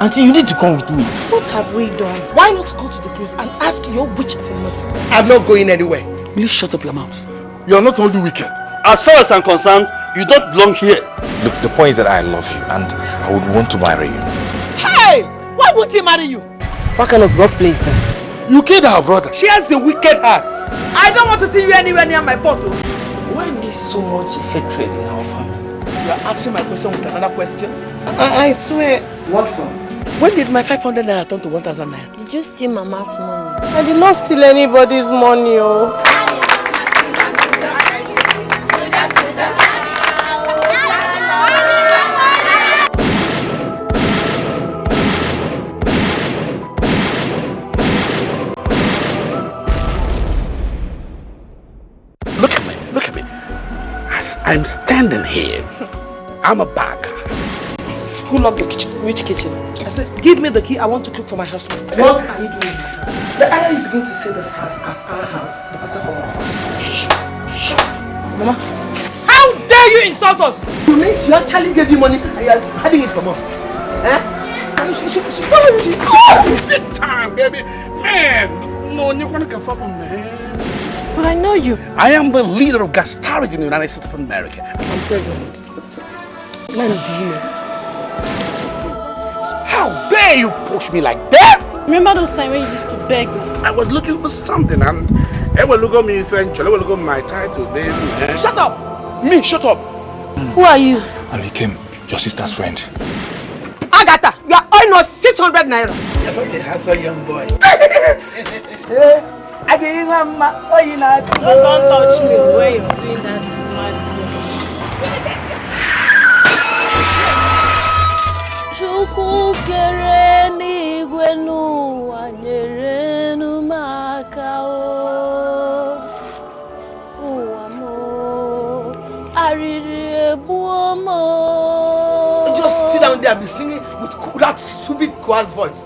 Auntie, you need to come with me. What have we done? Why not go to the grave and ask your witch of a mother? I'm not going anywhere. Please shut up your mouth. You are not only wicked. As far as I'm concerned, you don't belong here. The point is that I love you and I would want to marry you. Hey! Why won't he marry you? What kind of rough play is this? You killed our brother. She has the wicked heart. I don't want to see you anywhere near my pot. Why is so much hatred in our family? You are answering my question with another question. I swear. What from? When did my 500 naira turn to 1,000 naira? Did you steal Mama's money? I did not steal anybody's money, oh. Look at me. As I'm standing here, I'm a bad guy. Who locked the kitchen? Which kitchen? I said, give me the key. I want to cook for my husband. What are you doing? The earlier you begin to say this house as our house, the better for all of us. Shh. Mama, how dare you insult us? You mean she actually gave you money and you are hiding it from us? Big time, baby. Man, no, you're gonna get fucking man. But I know you. I am the leader of gas storage in the United States of America. I'm pregnant. When do you know? How dare you push me like that? Remember those times when you used to beg me? I was looking for something and everyone look at me in French, everyone look at my title, baby. Man. Shut up! Me, shut up! Who are you? And he came, your sister's friend. Agatha, you are almost 600 naira. You're such a handsome young boy. Just don't touch me when you're doing that mad Chukwu kere n'igwe n'ụwa nyere m aka ụwa m arịrị egbuo m. Just sit down there and be singing with that stupid choir's voice.